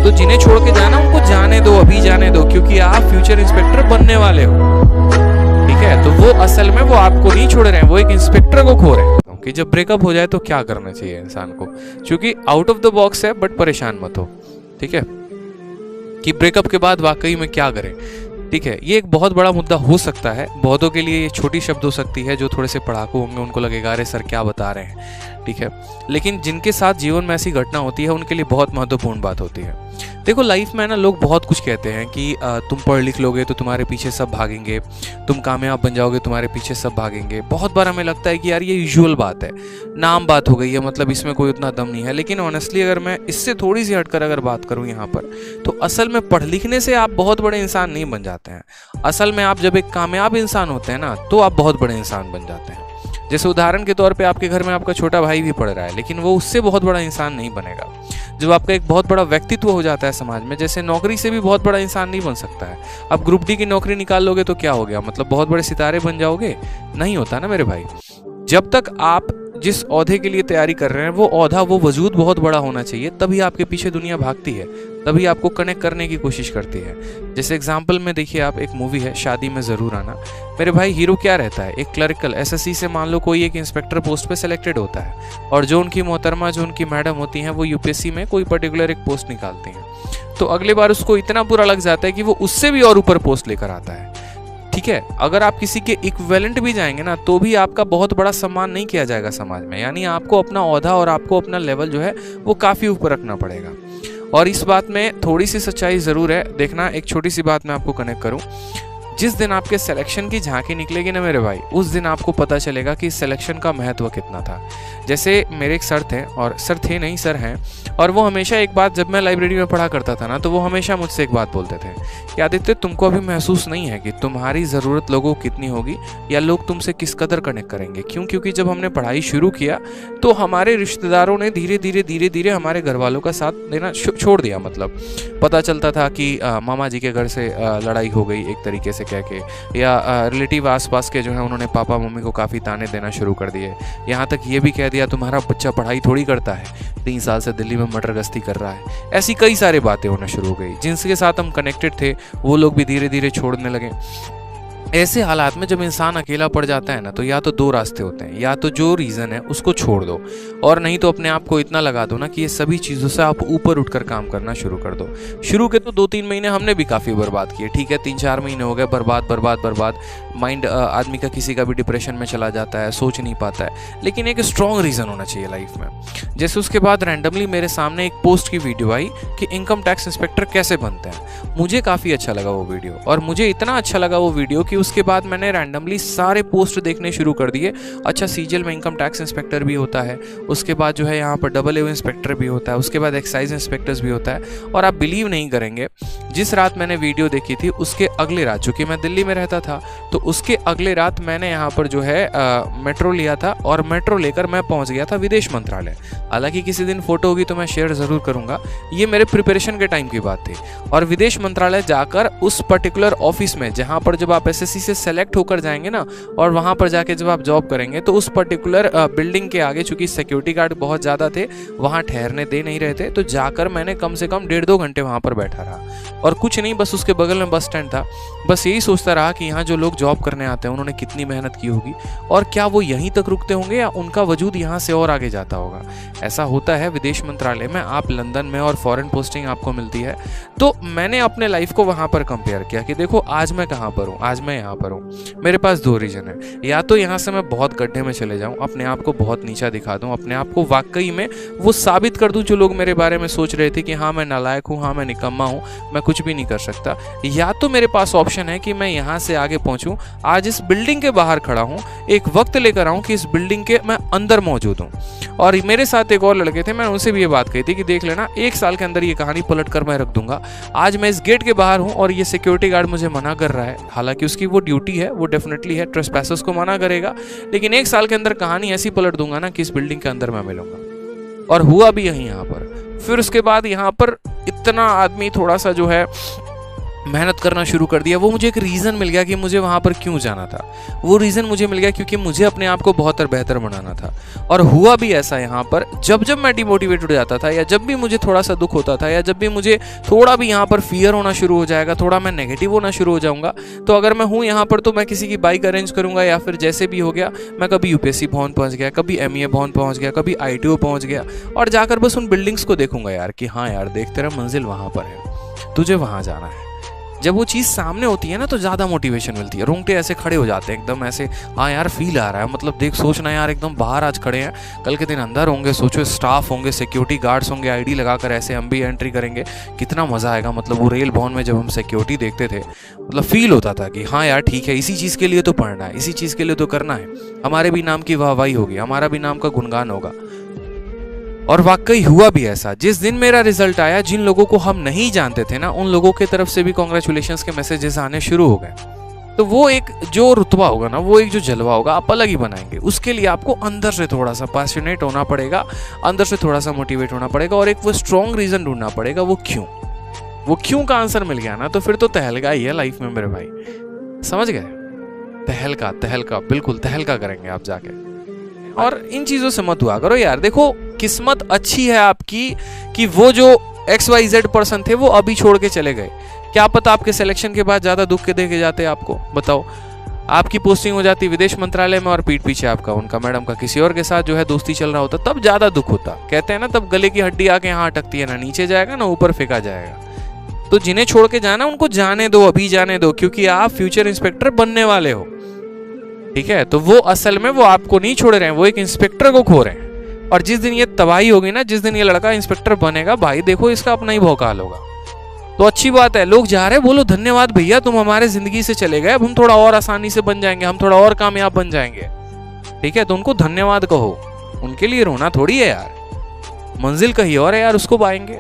तो जिन्हें छोड़ के जाना उनको जाने दो, अभी जाने दो, क्योंकि आप फ्यूचर इंस्पेक्टर बनने वाले हो। ठीक है, तो वो असल में वो आपको नहीं छोड़ रहे हैं, वो एक इंस्पेक्टर को खो रहे हैं। कि जब ब्रेकअप हो जाए तो क्या करना चाहिए इंसान को, क्योंकि आउट ऑफ द बॉक्स है बट परेशान मत हो। ठीक है, कि ब्रेकअप के बाद वाकई में क्या करें। ठीक है, ये एक बहुत बड़ा मुद्दा हो सकता है। बहुतों के लिए ये छोटी शब्द हो सकती है, जो थोड़े से पढ़ाकू होंगे उनको लगेगा अरे सर क्या बता रहे हैं। ठीक है, लेकिन जिनके साथ जीवन में ऐसी घटना होती है उनके लिए बहुत महत्वपूर्ण बात होती है। देखो लाइफ में ना लोग बहुत कुछ कहते हैं कि तुम पढ़ लिख लोगे तो तुम्हारे पीछे सब भागेंगे, तुम कामयाब बन जाओगे तुम्हारे पीछे सब भागेंगे। बहुत बार हमें लगता है कि यार ये यूजुअल बात है, नाम बात हो गई है, मतलब इसमें कोई उतना दम नहीं है। लेकिन ऑनेस्टली अगर मैं इससे थोड़ी सी हटकर अगर बात करूं यहाँ पर, तो असल में पढ़ लिखने से आप बहुत बड़े इंसान नहीं बन जाते हैं। असल में आप जब एक कामयाब इंसान होते हैं ना, तो आप बहुत बड़े इंसान बन जाते हैं। जैसे उदाहरण के तौर पे आपके घर में आपका छोटा भाई भी पढ़ रहा है, लेकिन वो उससे बहुत बड़ा इंसान नहीं बनेगा। जब आपका एक बहुत बड़ा व्यक्तित्व हो जाता है समाज में, जैसे नौकरी से भी बहुत बड़ा इंसान नहीं बन सकता है। अब ग्रुप डी की नौकरी निकाल लोगे तो क्या हो गया, मतलब बहुत बड़े सितारे बन जाओगे? नहीं होता ना मेरे भाई। जब तक आप जिस ओहदे के लिए तैयारी कर रहे हैं वो ओहदा, वो वजूद बहुत बड़ा होना चाहिए, तभी आपके पीछे दुनिया भागती है, तभी आपको कनेक्ट करने की कोशिश करती है। जैसे एग्जाम्पल में देखिए आप, एक मूवी है शादी में ज़रूर आना। मेरे भाई हीरो क्या रहता है, एक क्लरिकल एसएससी से मान लो कोई एक इंस्पेक्टर पोस्ट पे सिलेक्टेड होता है, और जो उनकी मोहतरमा, जो उनकी मैडम होती हैं, वो यूपीएससी में कोई पर्टिकुलर एक पोस्ट निकालती हैं। तो अगले बार उसको इतना बुरा लग जाता है कि वो उससे भी और ऊपर पोस्ट लेकर आता है। ठीक है, अगर आप किसी के इक्विवेलेंट भी जाएंगे ना, तो भी आपका बहुत बड़ा सम्मान नहीं किया जाएगा समाज में। यानी आपको अपना ओहदा और आपको अपना लेवल जो है वो काफ़ी ऊपर रखना पड़ेगा। और इस बात में थोड़ी सी सच्चाई ज़रूर है। देखना, एक छोटी सी बात मैं आपको कनेक्ट करूं, जिस दिन आपके सिलेक्शन की झांकी निकलेगी ना मेरे भाई, उस दिन आपको पता चलेगा कि सिलेक्शन का महत्व कितना था। जैसे मेरे एक सर थे, और सर थे नहीं सर हैं, और वो हमेशा एक बात, जब मैं लाइब्रेरी में पढ़ा करता था ना, तो वो हमेशा मुझसे एक बात बोलते थे कि आदित्य, तुमको अभी महसूस नहीं है कि तुम्हारी ज़रूरत लोगों को कितनी होगी, या लोग तुमसे किस कदर कनेक्ट करेंगे। क्यों? क्योंकि जब हमने पढ़ाई शुरू किया तो हमारे रिश्तेदारों ने धीरे धीरे हमारे घर वालों का साथ देना छोड़ दिया। मतलब पता चलता था कि मामा जी के घर से लड़ाई हो गई एक तरीके से कह के, या रिलेटिव आसपास के जो है उन्होंने पापा मम्मी को काफ़ी ताने देना शुरू कर दिए। यहाँ तक ये भी कह दिया तुम्हारा बच्चा पढ़ाई थोड़ी करता है, 3 साल से दिल्ली में मटर गश्ती कर रहा है। ऐसी कई सारी बातें होना शुरू हो गई। जिनके साथ हम कनेक्टेड थे वो लोग भी धीरे धीरे छोड़ने लगे। ऐसे हालात में जब इंसान अकेला पड़ जाता है ना, तो या तो 2 रास्ते होते हैं, या तो जो रीज़न है उसको छोड़ दो, और नहीं तो अपने आप को इतना लगा दो ना कि ये सभी चीज़ों से आप ऊपर उठकर काम करना शुरू कर दो। शुरू के तो 2-3 महीने हमने भी काफ़ी बर्बाद किए। ठीक है, 3-4 महीने हो गए बर्बाद। माइंड आदमी का किसी का भी डिप्रेशन में चला जाता है, सोच नहीं पाता है। लेकिन एक स्ट्रॉन्ग रीज़न होना चाहिए लाइफ में। जैसे उसके बाद रैंडमली मेरे सामने एक पोस्ट की वीडियो आई कि इनकम टैक्स इंस्पेक्टर कैसे बनते हैं। मुझे काफ़ी अच्छा लगा वो वीडियो, और मुझे इतना अच्छा लगा वो वीडियो कि उसके बाद मैंने रैंडमली सारे पोस्ट देखने शुरू कर दिए। अच्छा, सीजीएल में इनकम टैक्स इंस्पेक्टर भी होता है, उसके बाद जो है यहाँ पर AA इंस्पेक्टर भी होता है, उसके बाद एक्साइज इंस्पेक्टर्स भी होता है। और आप बिलीव नहीं करेंगे, जिस रात मैंने वीडियो देखी थी उसके अगले रात, चूँकि मैं दिल्ली में रहता था, तो उसके अगले रात मैंने यहाँ पर जो है मेट्रो लिया था, और मेट्रो लेकर मैं पहुँच गया था विदेश मंत्रालय। हालांकि किसी दिन फोटो होगी तो मैं शेयर ज़रूर करूँगा, ये मेरे प्रिपरेशन के टाइम की बात थी। और विदेश मंत्रालय जाकर उस पर्टिकुलर ऑफिस में, जहाँ पर जब आप एसएससी से सेलेक्ट होकर जाएंगे ना, और वहाँ पर जाके जब आप जॉब करेंगे, तो उस पर्टिकुलर बिल्डिंग के आगे, चूँकि सिक्योरिटी गार्ड बहुत ज़्यादा थे, वहाँ ठहरने दे नहीं रहे थे, तो जाकर मैंने कम से कम 1.5-2 घंटे वहाँ पर बैठा रहा। और कुछ नहीं, बस उसके बगल में बस स्टैंड था। बस यही सोचता रहा कि यहाँ जो लोग जॉब करने आते हैं उन्होंने कितनी मेहनत की होगी, और क्या वो यहीं तक रुकते होंगे या उनका वजूद यहाँ से और आगे जाता होगा। ऐसा होता है विदेश मंत्रालय में, आप लंदन में, और फॉरेन पोस्टिंग आपको मिलती है। तो मैंने अपने लाइफ को वहाँ पर कंपेयर किया कि देखो आज मैं कहाँ पर हूँ, आज मैं यहाँ पर हूँ। मेरे पास 2 रीज़न है, या तो यहाँ से मैं बहुत गड्ढे में चले जाऊँ, अपने आप को बहुत नीचा दिखा दूँ, अपने आप को वाकई में वो साबित कर दूँ जो लोग मेरे बारे में सोच रहे थे कि हाँ मैं नालायक हूँ, हाँ मैं निकम्मा हूँ, मैं कुछ भी नहीं कर सकता। या तो मेरे पास ऑप्शन है कि मैं यहाँ से आगे पहुँचूँ, आज इस बिल्डिंग के बाहर खड़ा हूँ, एक वक्त लेकर आऊँ कि इस बिल्डिंग के मैं अंदर मौजूद हूँ। और मेरे साथ एक और लड़के थे, मैंने उनसे भी ये बात कही थी कि देख लेना 1 साल के अंदर ये कहानी पलट कर मैं रख दूंगा। आज मैं इस गेट के बाहर हूँ और ये सिक्योरिटी गार्ड मुझे मना कर रहा है, हालांकि उसकी वो ड्यूटी है, वो डेफिनेटली है, ट्रेसपैसर्स को मना करेगा, लेकिन 1 साल के अंदर कहानी ऐसी पलट दूंगा ना कि इस बिल्डिंग के अंदर मैं मिलूंगा। और हुआ भी यही यहाँ पर। फिर उसके बाद यहाँ पर इतना आदमी थोड़ा सा जो है मेहनत करना शुरू कर दिया। वो मुझे एक रीज़न मिल गया कि मुझे वहाँ पर क्यों जाना था। वो रीज़न मुझे मिल गया क्योंकि मुझे अपने आप को बहुत बेहतर बनाना था। और हुआ भी ऐसा यहाँ पर, जब जब मैं डिमोटिवेटेड हो जाता था, या जब भी मुझे थोड़ा सा दुख होता था, या जब भी मुझे थोड़ा भी यहाँ पर फियर होना शुरू हो जाएगा, थोड़ा मैं नेगेटिव होना शुरू हो जाऊँगा, तो अगर मैं हूँ यहाँ पर तो मैं किसी की बाइक अरेंज करूँगा, या फिर जैसे भी हो गया मैं कभी यूपीएससी भवन पहुँच गया, कभी एमईए भवन पहुँच गया, कभी आईटीओ पहुँच गया, और जाकर बस उन बिल्डिंग्स को देखूंगा यार कि हाँ यार देख तेरा मंजिल वहाँ पर है, तुझे वहाँ जाना है। जब वो चीज़ सामने होती है ना तो ज़्यादा मोटिवेशन मिलती है, रोंगटे ऐसे खड़े हो जाते हैं एकदम ऐसे, हाँ यार फील आ रहा है, मतलब देख सोचना यार एकदम बाहर आज खड़े हैं, कल के दिन अंदर होंगे, सोचो स्टाफ होंगे, सिक्योरिटी गार्ड्स होंगे, आईडी लगाकर ऐसे हम भी एंट्री करेंगे, कितना मज़ा आएगा। मतलब वो रेल भवन में जब हम सिक्योरिटी देखते थे, मतलब फील होता था कि हाँ यार ठीक है, इसी चीज़ के लिए तो पढ़ना है, इसी चीज़ के लिए तो करना है, हमारे भी नाम की वाहवाही होगी, हमारा भी नाम का गुणगान होगा। और वाकई हुआ भी ऐसा। जिस दिन मेरा रिजल्ट आया, जिन लोगों को हम नहीं जानते थे ना, उन लोगों की तरफ से भी कॉन्ग्रेचुलेशंस के मैसेजेस आने शुरू हो गए। तो वो एक जो रुतबा होगा ना, वो एक जो जलवा होगा, आप अलग ही बनाएंगे। उसके लिए आपको अंदर से थोड़ा सा पैशनेट होना पड़ेगा, अंदर से थोड़ा सा मोटिवेट होना पड़ेगा, और एक वो स्ट्रॉन्ग रीजन ढूंढना पड़ेगा। वो क्यों का आंसर मिल गया ना, तो फिर तो तहलका ही है लाइफ में मेरे भाई, समझ गए? तहलका बिल्कुल तहलका करेंगे आप जाके। और इन चीजों से मत हुआ करो यार। देखो किस्मत अच्छी है आपकी कि वो जो XYZ पर्सन थे वो अभी छोड़ के चले गए। क्या पता आपके सिलेक्शन के बाद ज्यादा दुख के देके जाते आपको, बताओ। आपकी पोस्टिंग हो जाती विदेश मंत्रालय में, और पीठ पीछे आपका उनका मैडम का किसी और के साथ जो है दोस्ती चल रहा होता, तब ज्यादा दुख होता। कहते हैं ना, तब गले की हड्डी आके यहाँ अटकती है, ना नीचे जाएगा ना ऊपर फेंका जाएगा। तो जिन्हें छोड़ के जाना उनको जाने दो, अभी जाने दो, क्योंकि आप फ्यूचर इंस्पेक्टर बनने वाले हो, ठीक है? तो वो असल में वो आपको नहीं छोड़ रहे हैं, वो एक इंस्पेक्टर को खो रहे हैं। और जिस दिन ये तबाही होगी ना, जिस दिन ये लड़का इंस्पेक्टर बनेगा, भाई देखो इसका अपना ही भौकाल होगा। तो अच्छी बात है, लोग जा रहे हैं, बोलो धन्यवाद भैया, तुम हमारे जिंदगी से चले गए, अब हम थोड़ा और आसानी से बन जाएंगे, हम थोड़ा और कामयाब बन जाएंगे, ठीक है? तो उनको धन्यवाद कहो, उनके लिए रोना थोड़ी है यार, मंजिल कहीं और है यार, उसको पाएंगे।